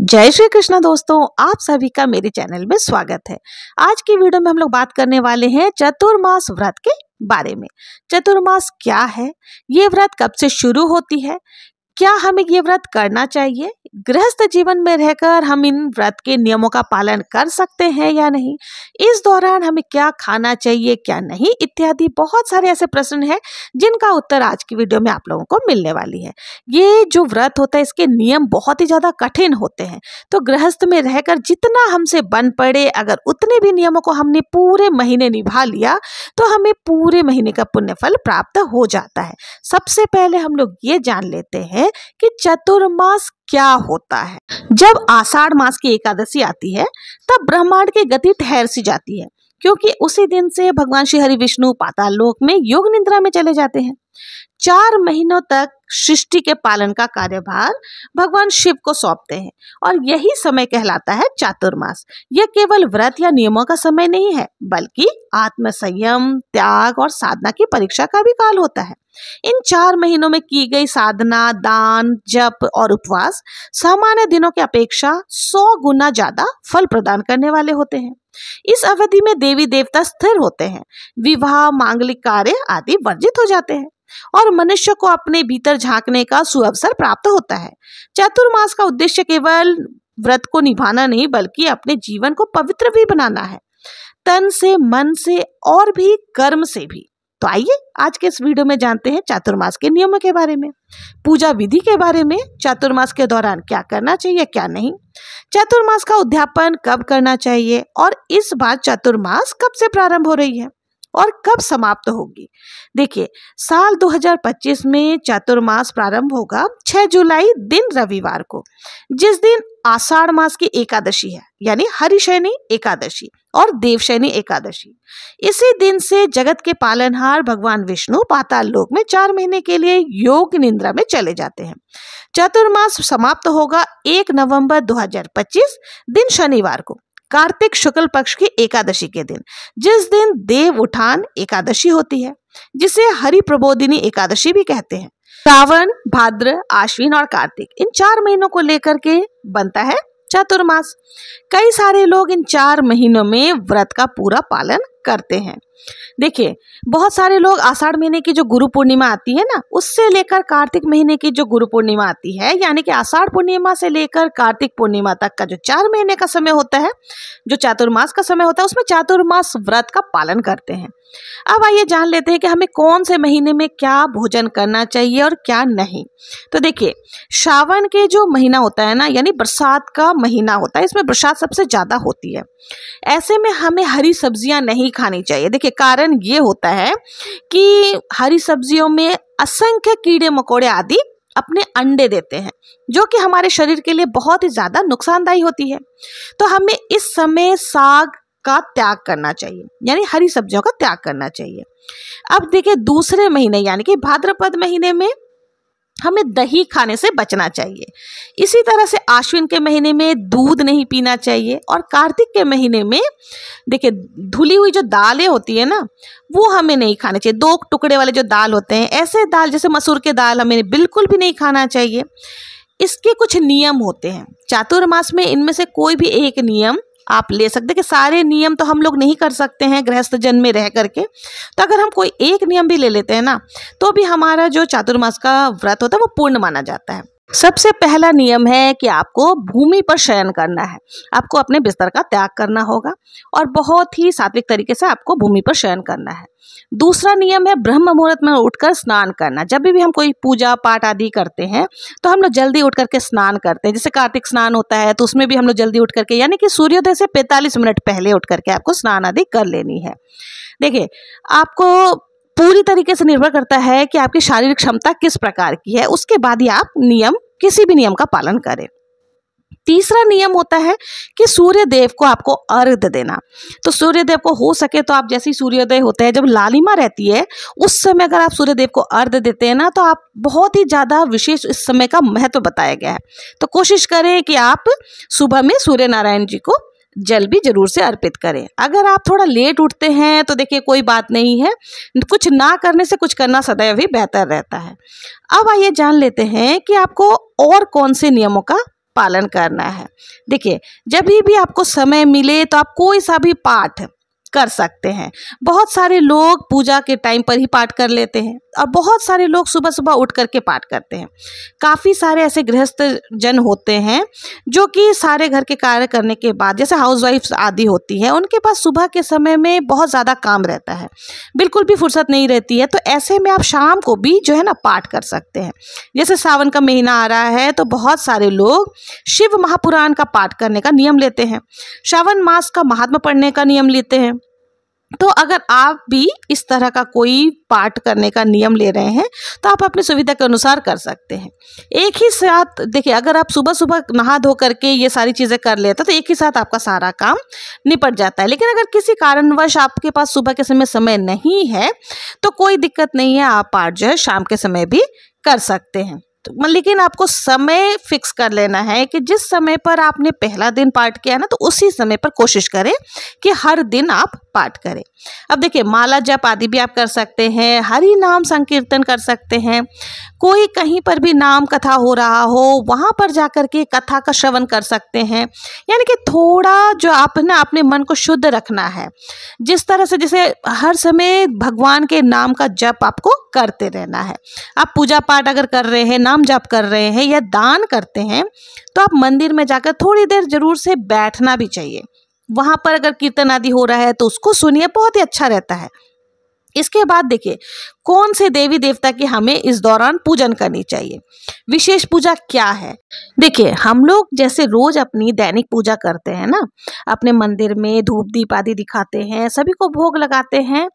जय श्री कृष्ण दोस्तों, आप सभी का मेरे चैनल में स्वागत है। आज की वीडियो में हम लोग बात करने वाले हैं चतुर्मास व्रत के बारे में। चतुर्मास क्या है, ये व्रत कब से शुरू होती है, क्या हमें ये व्रत करना चाहिए, गृहस्थ जीवन में रहकर हम इन व्रत के नियमों का पालन कर सकते हैं या नहीं, इस दौरान हमें क्या खाना चाहिए क्या नहीं, इत्यादि बहुत सारे ऐसे प्रश्न हैं जिनका उत्तर आज की वीडियो में आप लोगों को मिलने वाली है। ये जो व्रत होता है इसके नियम बहुत ही ज्यादा कठिन होते हैं, तो गृहस्थ में रहकर जितना हमसे बन पड़े अगर उतने भी नियमों को हमने पूरे महीने निभा लिया तो हमें पूरे महीने का पुण्य फल प्राप्त हो जाता है। सबसे पहले हम लोग ये जान लेते हैं कि चतुर्मास क्या होता है। जब आषाढ़ मास की एकादशी आती है तब ब्रह्मांड की गति ठहर सी जाती है, क्योंकि उसी दिन से भगवान श्री हरि विष्णु पाताल लोक में योग निद्रा में चले जाते हैं। 4 महीनों तक सृष्टि के पालन का कार्यभार भगवान शिव को सौंपते हैं और यही समय कहलाता है चातुर्मास। यह केवल व्रत या नियमों का समय नहीं है, बल्कि आत्म संयम, त्याग और साधना की परीक्षा का भी काल होता है। इन 4 महीनों में की गई साधना, दान, जप और उपवास सामान्य दिनों की अपेक्षा 100 गुना ज्यादा फल प्रदान करने वाले होते हैं। इस अवधि में देवी देवता स्थिर होते हैं, विवाह, मांगलिक कार्य आदि वर्जित हो जाते हैं और मनुष्य को अपने भीतर झांकने का सुअवसर प्राप्त होता है। चतुर्मास का उद्देश्य केवल व्रत को निभाना नहीं, बल्कि अपने जीवन को पवित्र भी बनाना है, तन से, मन से और भी कर्म से भी। तो आइए आज के इस वीडियो में जानते हैं चातुर्मास के नियमों के बारे में, पूजा विधि के बारे में, चातुर्मास के दौरान क्या करना चाहिए क्या नहीं, चातुर्मास का उद्यापन कब करना चाहिए और इस बार चातुर्मास कब से प्रारंभ हो रही है और कब समाप्त होगी। देखिए, साल 2025 में चातुर्मास प्रारंभ होगा 6 जुलाई दिन रविवार को, जिस दिन आषाढ़ मास की एकादशी है, यानी हरिशयनी एकादशी और देवशयनी एकादशी। इसी दिन से जगत के पालनहार भगवान विष्णु पाताल लोक में 4 महीने के लिए योग निद्रा में चले जाते हैं। चतुर्मास समाप्त होगा 1 नवंबर 2025 दिन शनिवार को, कार्तिक शुक्ल पक्ष की एकादशी के दिन, जिस दिन देव उठान एकादशी होती है, जिसे हरि प्रबोधिनी एकादशी भी कहते हैं। श्रावण, भाद्र, आश्विन और कार्तिक, इन 4 महीनों को लेकर के बनता है चतुर्मास। कई सारे लोग इन 4 महीनों में व्रत का पूरा पालन करते हैं। देखिए, बहुत सारे लोग आषाढ़ महीने की जो गुरु पूर्णिमा आती है ना, उससे लेकर कार्तिक महीने की जो गुरु पूर्णिमा आती है, यानी कि आषाढ़ पूर्णिमा से लेकर कार्तिक पूर्णिमा तक का जो 4 महीने का समय होता है, जो चातुर्मास का समय होता है, उसमें चातुर्मास व्रत का पालन करते हैं। अब आइए जान लेते हैं कि हमें कौन से महीने में क्या भोजन करना चाहिए और क्या नहीं। तो देखिए, श्रावण के जो महीना होता है ना, यानी बरसात का महीना होता है, इसमें बरसात सबसे ज्यादा होती है। ऐसे में हमें हरी सब्जियां नहीं खानी चाहिए। देखिए, कारण ये होता है कि हरी सब्जियों में असंख्य कीड़े मकोड़े आदि अपने अंडे देते हैं, जो कि हमारे शरीर के लिए बहुत ही ज्यादा नुकसानदायी होती है। तो हमें इस समय साग का त्याग करना चाहिए, यानी हरी सब्जियों का त्याग करना चाहिए। अब देखिए, दूसरे महीने यानी कि भाद्रपद महीने में हमें दही खाने से बचना चाहिए। इसी तरह से आश्विन के महीने में दूध नहीं पीना चाहिए और कार्तिक के महीने में देखिए, धुली हुई जो दालें होती है ना, वो हमें नहीं खाने चाहिए। 2 टुकड़े वाले जो दाल होते हैं, ऐसे दाल जैसे मसूर के दाल हमें बिल्कुल भी नहीं खाना चाहिए। इसके कुछ नियम होते हैं चातुर्मास में, इनमें से कोई भी एक नियम आप ले सकते हैं कि सारे नियम तो हम लोग नहीं कर सकते हैं गृहस्थ जन में रह करके। तो अगर हम कोई एक नियम भी ले लेते हैं ना, तो भी हमारा जो चातुर्मास का व्रत होता है वो पूर्ण माना जाता है। सबसे पहला नियम है कि आपको भूमि पर शयन करना है, आपको अपने बिस्तर का त्याग करना होगा और बहुत ही सात्विक तरीके से आपको भूमि पर शयन करना है। दूसरा नियम है ब्रह्म मुहूर्त में उठकर स्नान करना। जब भी हम कोई पूजा पाठ आदि करते हैं तो हम लोग जल्दी उठ करके स्नान करते हैं। जैसे कार्तिक स्नान होता है तो उसमें भी हम लोग जल्दी उठ करके, यानी कि सूर्योदय से 45 मिनट पहले उठ करके आपको स्नान आदि कर लेनी है। देखिए, आपको पूरी तरीके से निर्भर करता है कि आपकी शारीरिक क्षमता किस प्रकार की है, उसके बाद ही आप किसी भी नियम का पालन करें। तीसरा नियम होता है कि सूर्य देव को आपको अर्घ्य देना। तो सूर्य देव को हो सके तो आप जैसे ही सूर्योदय होता है, जब लालिमा रहती है, उस समय अगर आप सूर्य देव को अर्घ्य देते हैं ना, तो आप बहुत ही ज्यादा विशेष इस समय का महत्व बताया गया है। तो कोशिश करें कि आप सुबह में सूर्य नारायण जी को जल भी जरूर से अर्पित करें। अगर आप थोड़ा लेट उठते हैं तो देखिए कोई बात नहीं है, कुछ ना करने से कुछ करना सदैव ही बेहतर रहता है। अब आइए जान लेते हैं कि आपको और कौन से नियमों का पालन करना है। देखिए, जब भी आपको समय मिले तो आप कोई सा भी पाठ कर सकते हैं। बहुत सारे लोग पूजा के टाइम पर ही पाठ कर लेते हैं और बहुत सारे लोग सुबह सुबह उठ करके पाठ करते हैं। काफ़ी सारे ऐसे गृहस्थ जन होते हैं जो कि सारे घर के कार्य करने के बाद, जैसे हाउसवाइफ्स आदि होती हैं, उनके पास सुबह के समय में बहुत ज़्यादा काम रहता है, बिल्कुल भी फुर्सत नहीं रहती है। तो ऐसे में आप शाम को भी जो है ना पाठ कर सकते हैं। जैसे सावन का महीना आ रहा है तो बहुत सारे लोग शिव महापुराण का पाठ करने का नियम लेते हैं, श्रावण मास का महात्मा पढ़ने का नियम लेते हैं। तो अगर आप भी इस तरह का कोई पाठ करने का नियम ले रहे हैं तो आप अपनी सुविधा के अनुसार कर सकते हैं। एक ही साथ देखिए, अगर आप सुबह सुबह नहा धो करके ये सारी चीज़ें कर लेते हैं तो एक ही साथ आपका सारा काम निपट जाता है। लेकिन अगर किसी कारणवश आपके पास सुबह के समय नहीं है तो कोई दिक्कत नहीं है, आप पाठ जो है शाम के समय भी कर सकते हैं। तो लेकिन आपको समय फिक्स कर लेना है कि जिस समय पर आपने पहला दिन पाठ किया ना, तो उसी समय पर कोशिश करें कि हर दिन आप पाठ करें। अब देखिए, माला जप आदि भी आप कर सकते हैं, हरि नाम संकीर्तन कर सकते हैं। कोई कहीं पर भी नाम कथा हो रहा हो वहाँ पर जाकर के कथा का श्रवण कर सकते हैं। यानी कि थोड़ा जो आप ना अपने मन को शुद्ध रखना है, जिस तरह से जैसे हर समय भगवान के नाम का जप आपको करते रहना है। आप पूजा पाठ अगर कर रहे हैं, नाम जप कर रहे हैं या दान करते हैं तो आप मंदिर में जाकर थोड़ी देर जरूर से बैठना भी चाहिए। वहाँ पर अगर कीर्तन आदि हो रहा है तो उसको सुनिए, बहुत ही अच्छा रहता है। इसके बाद देखिए, कौन से देवी देवता की हमें इस दौरान पूजन करनी चाहिए, विशेष पूजा क्या है। देखिए, हम लोग जैसे रोज अपनी दैनिक पूजा करते हैं ना, अपने मंदिर में धूप दीप आदि दिखाते हैं, सभी को भोग लगाते हैं,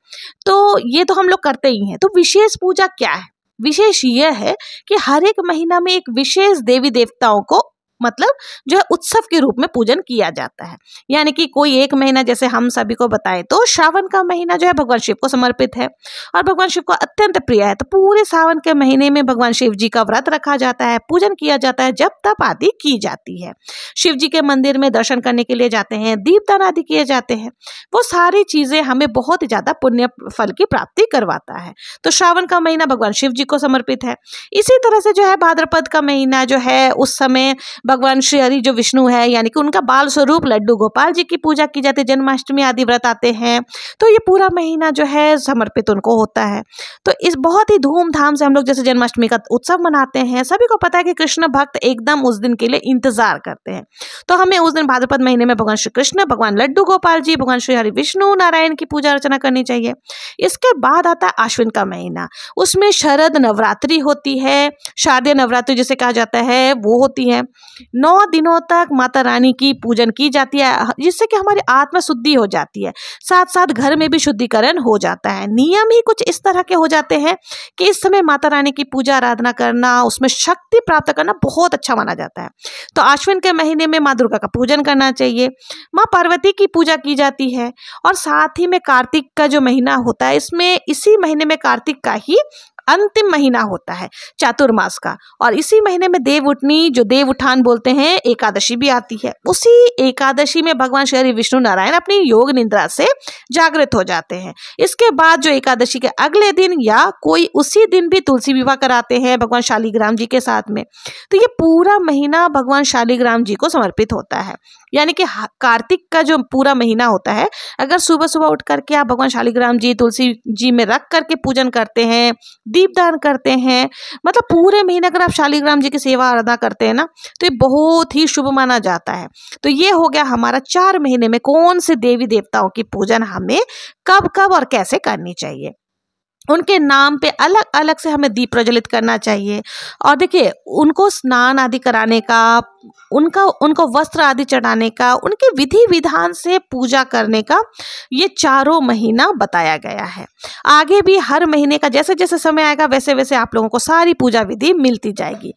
तो ये तो हम लोग करते ही हैं। तो विशेष पूजा क्या है? विशेष यह है कि हर एक महीना में एक विशेष देवी देवताओं को मतलब जो है उत्सव के रूप में पूजन किया जाता है। यानी कि कोई एक महीना, जैसे हम सभी को बताएं तो श्रावण का महीना जो है भगवान शिव को समर्पित है और भगवान शिव को अत्यंत प्रिय है। तो पूरे सावन के महीने में भगवान शिव जी का व्रत रखा जाता है, पूजन किया जाता है, जप तप आदि की जाती है, शिव जी के मंदिर में दर्शन करने के लिए जाते हैं, दीपदान आदि किए जाते हैं। वो सारी चीजें हमें बहुत ही ज्यादा पुण्य फल की प्राप्ति करवाता है। तो श्रावण का महीना भगवान शिव जी को समर्पित है। इसी तरह से जो है भाद्रपद का महीना जो है, उस समय भगवान श्री हरि जो विष्णु है, यानी कि उनका बाल स्वरूप लड्डू गोपाल जी की पूजा की जाती है, जन्माष्टमी आदि व्रत आते हैं, तो ये पूरा महीना जो है समर्पित उनको होता है। तो इस बहुत ही धूमधाम से हम लोग जैसे जन्माष्टमी का उत्सव मनाते हैं। सभी को पता है कि कृष्ण भक्त एकदम उस दिन के लिए इंतजार करते हैं। तो हमें उस दिन भाद्रपद महीने में भगवान श्री कृष्ण, भगवान लड्डू गोपाल जी, भगवान श्री हरि विष्णु नारायण की पूजा अर्चना करनी चाहिए। इसके बाद आता है आश्विन का महीना, उसमें शरद नवरात्रि होती है, शारदीय नवरात्रि जिसे कहा जाता है वो होती है। 9 दिनों तक माता रानी की पूजन की जाती है, जिससे कि हमारी आत्मा शुद्धि हो जाती है, साथ साथ घर में भी शुद्धिकरण हो जाता है। नियम ही कुछ इस तरह के हो जाते हैं कि इस समय माता रानी की पूजा आराधना करना, उसमें शक्ति प्राप्त करना बहुत अच्छा माना जाता है। तो आश्विन के महीने में माँ दुर्गा का पूजन करना चाहिए, माँ पार्वती की पूजा की जाती है और साथ ही में कार्तिक का जो महीना होता है, इसमें इसी महीने में कार्तिक का ही अंतिम महीना होता है चातुर्मास का, और इसी महीने में देव उठनी, जो देव उठान बोलते हैं, एकादशी भी आती है। उसी एकादशी में भगवान श्री विष्णु नारायण अपनी योग निद्रा से जागृत हो जाते हैं। इसके बाद जो एकादशी के अगले दिन या कोई उसी दिन भी तुलसी विवाह कराते हैं भगवान शालिग्राम जी के साथ में। तो ये पूरा महीना भगवान शालिग्राम जी को समर्पित होता है। यानी कि कार्तिक का जो पूरा महीना होता है, अगर सुबह सुबह उठ करके आप भगवान शालिग्राम जी, तुलसी जी में रख करके पूजन करते हैं, दीपदान करते हैं, मतलब पूरे महीने अगर आप शालिग्राम जी की सेवा आराधना करते हैं ना, तो ये बहुत ही शुभ माना जाता है। तो ये हो गया हमारा 4 महीने में कौन से देवी देवताओं की पूजन हमें कब कब और कैसे करनी चाहिए। उनके नाम पे अलग अलग से हमें दीप प्रज्वलित करना चाहिए। और देखिए, उनको स्नान आदि कराने का, उनको वस्त्र आदि चढ़ाने का, उनके विधि विधान से पूजा करने का ये 4 महीना बताया गया है। आगे भी हर महीने का जैसे जैसे समय आएगा वैसे वैसे आप लोगों को सारी पूजा विधि मिलती जाएगी।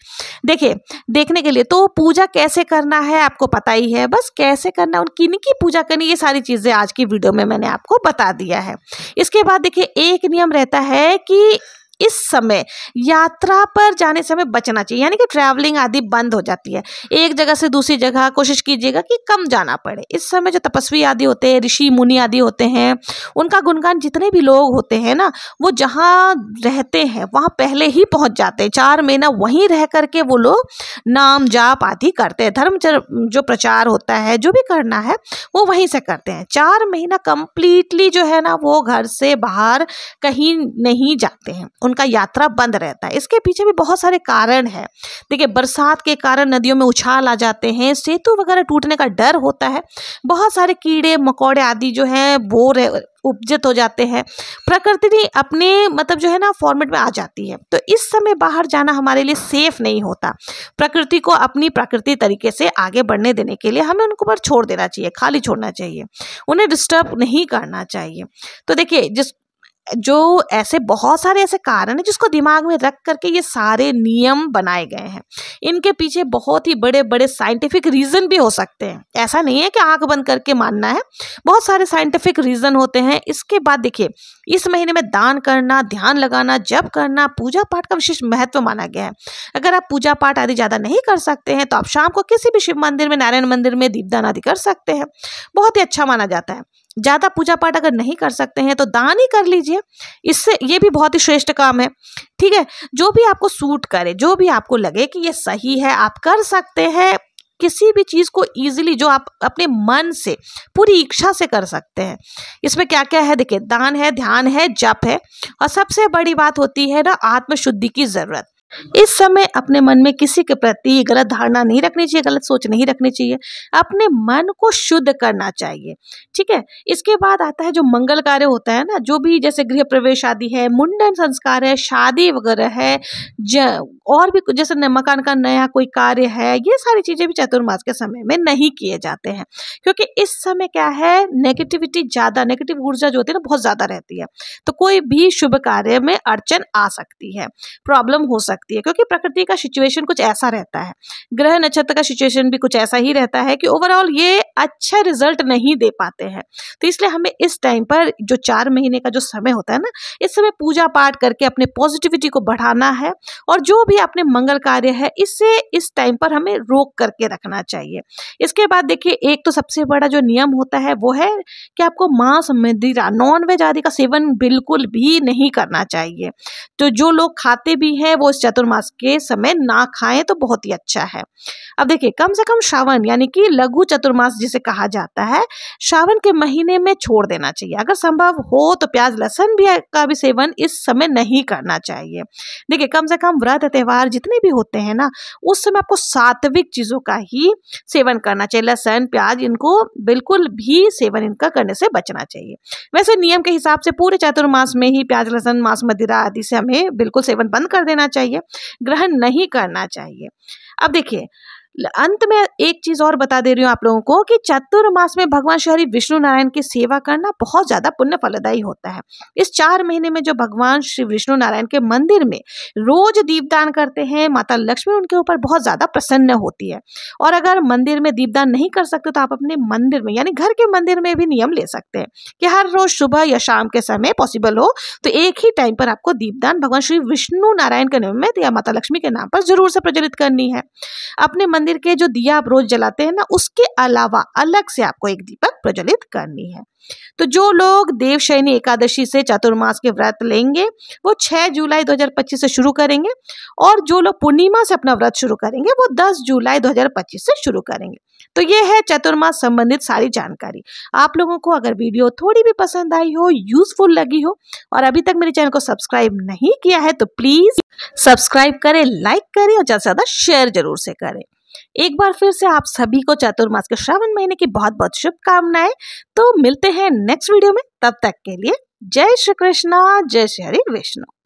देखिए, देखने के लिए तो पूजा कैसे करना है आपको पता ही है, बस कैसे करना, किनकी पूजा करनी, ये सारी चीज़ें आज की वीडियो में मैंने आपको बता दिया है। इसके बाद देखिए, एक नियम रहता है कि इस समय यात्रा पर जाने से हमें बचना चाहिए, यानी कि ट्रैवलिंग आदि बंद हो जाती है। एक जगह से दूसरी जगह कोशिश कीजिएगा कि कम जाना पड़े। इस समय जो तपस्वी आदि होते हैं, ऋषि मुनि आदि होते हैं, उनका गुणगान जितने भी लोग होते हैं ना, वो जहाँ रहते हैं वहाँ पहले ही पहुँच जाते हैं। 4 महीना वहीं रह करके वो लोग नाम जाप आदि करते हैं। धर्म जो प्रचार होता है, जो भी करना है वो वहीं से करते हैं। 4 महीना कंप्लीटली जो है ना, वो घर से बाहर कहीं नहीं जाते हैं, उनका यात्रा बंद रहता है। इसके पीछे भी बहुत सारे कारण हैं। देखिए, बरसात के कारण नदियों में उछाल आ जाते हैं, सेतु वगैरह टूटने का डर होता है, बहुत सारे कीड़े मकोड़े आदि जो हैं वो उपजित हो जाते हैं। प्रकृति अपने मतलब जो है ना फॉर्मेट में आ जाती है। तो इस समय बाहर जाना हमारे लिए सेफ नहीं होता। प्रकृति को अपनी प्रकृति तरीके से आगे बढ़ने देने के लिए हमें उनको पर छोड़ देना चाहिए, खाली छोड़ना चाहिए, उन्हें डिस्टर्ब नहीं करना चाहिए। तो देखिए, जो ऐसे बहुत सारे ऐसे कारण हैं जिसको दिमाग में रख करके ये सारे नियम बनाए गए हैं। इनके पीछे बहुत ही बड़े बड़े साइंटिफिक रीजन भी हो सकते हैं। ऐसा नहीं है कि आंख बंद करके मानना है, बहुत सारे साइंटिफिक रीजन होते हैं। इसके बाद देखिए, इस महीने में दान करना, ध्यान लगाना, जप करना, पूजा पाठ का विशेष महत्व माना गया है। अगर आप पूजा पाठ आदि ज़्यादा नहीं कर सकते हैं तो आप शाम को किसी भी शिव मंदिर में, नारायण मंदिर में दीपदान आदि कर सकते हैं, बहुत ही अच्छा माना जाता है। ज़्यादा पूजा पाठ अगर नहीं कर सकते हैं तो दान ही कर लीजिए, इससे ये भी बहुत ही श्रेष्ठ काम है। ठीक है, जो भी आपको सूट करे, जो भी आपको लगे कि ये सही है, आप कर सकते हैं। किसी भी चीज़ को इजीली जो आप अपने मन से पूरी इच्छा से कर सकते हैं। इसमें क्या क्या है देखिए, दान है, ध्यान है, जप है, और सबसे बड़ी बात होती है ना आत्मशुद्धि की ज़रूरत। इस समय अपने मन में किसी के प्रति गलत धारणा नहीं रखनी चाहिए, गलत सोच नहीं रखनी चाहिए, अपने मन को शुद्ध करना चाहिए। ठीक है, इसके बाद आता है जो मंगल कार्य होता है ना, जो भी जैसे गृह प्रवेश आदि है, मुंडन संस्कार है, शादी वगैरह है, और भी जैसे मकान का नया कोई कार्य है, ये सारी चीजें भी चतुर्मास के समय में नहीं किए जाते हैं। क्योंकि इस समय क्या है, नेगेटिविटी ज्यादा, नेगेटिव ऊर्जा जो होती है ना बहुत ज्यादा रहती है। तो कोई भी शुभ कार्य में अड़चन आ सकती है, प्रॉब्लम हो सकती है, क्योंकि प्रकृति का सिचुएशन कुछ ऐसा रहता है, ग्रह नक्षत्र का सिचुएशन भी कुछ ऐसा ही रहता है कि ओवरऑल ये अच्छा रिजल्ट नहीं दे पाते हैं। तो इसलिए हमें इस टाइम पर जो 4 महीने का जो समय होता है ना, इस समय पूजा पाठ करके अपने पॉजिटिविटी को बढ़ाना है, और जो भी अपने मंगल कार्य है इससे इस टाइम पर हमें रोक करके रखना चाहिए। इसके बाद देखिए, एक तो सबसे बड़ा जो नियम होता है वो है कि आपको मांस, मदिरा, नॉन वेज आदि का सेवन बिल्कुल भी नहीं करना चाहिए। तो जो लोग खाते भी हैं वो इस चतुर्मास के समय ना खाएं तो बहुत ही अच्छा है। अब देखिए, कम से कम श्रावण यानी कि लघु चतुर्मास जिसे कहा जाता है, श्रावण के महीने में छोड़ देना चाहिए। अगर संभव हो तो प्याज लहसुन का भी सेवन इस समय नहीं करना चाहिए। देखिए, कम से कम व्रत त्योहार जितने भी होते हैं ना, उस समय आपको सात्विक चीजों का ही सेवन करना चाहिए। लहसुन, प्याज, इनको बिल्कुल भी सेवन इनका करने से बचना चाहिए। वैसे नियम के हिसाब से पूरे चतुर्मास में ही प्याज, लहसुन, मांस, मदिरा आदि से हमें बिल्कुल सेवन बंद कर देना चाहिए, ग्रहण नहीं करना चाहिए। अब देखिए, अंत में एक चीज और बता दे रही हूँ आप लोगों को कि चतुर्मास में भगवान श्री विष्णु नारायण की सेवा करना बहुत ज्यादा पुण्य फलदायी होता है। इस 4 महीने में जो भगवान श्री विष्णु नारायण के मंदिर में रोज दीपदान करते हैं, माता लक्ष्मी उनके ऊपर बहुत ज्यादा प्रसन्न होती है। और अगर मंदिर में दीपदान नहीं कर सकते तो आप अपने मंदिर में यानी घर के मंदिर में भी नियम ले सकते हैं कि हर रोज सुबह या शाम के समय पॉसिबल हो तो एक ही टाइम पर आपको दीपदान भगवान श्री विष्णु नारायण के नाम में या माता लक्ष्मी के नाम पर जरूर से प्रज्वलित करनी है। अपने मंदिर के जो दिया आप रोज जलाते हैं ना, उसके अलावा अलग से आपको एक दीपक प्रज्वलित करनी है। तो जो लोग देवशयनी एकादशी से चतुर्मास के व्रत लेंगे वो 6 जुलाई 2025 से शुरू करेंगे, और जो लोग पूर्णिमा से अपना व्रत शुरू करेंगे वो 10 जुलाई 2025 से शुरू करेंगे। तो ये है चतुर्मास संबंधित सारी जानकारी। आप लोगों को अगर वीडियो थोड़ी भी पसंद आई हो, यूजफुल लगी हो, और अभी तक मेरे चैनल को सब्सक्राइब नहीं किया है तो प्लीज सब्सक्राइब करें, लाइक करें और ज्यादा से ज्यादा शेयर जरूर से करें। एक बार फिर से आप सभी को चतुर्मास के श्रावण महीने की बहुत बहुत शुभकामनाएं। तो मिलते हैं नेक्स्ट वीडियो में, तब तक के लिए जय श्री कृष्णा, जय श्री हरि विष्णु।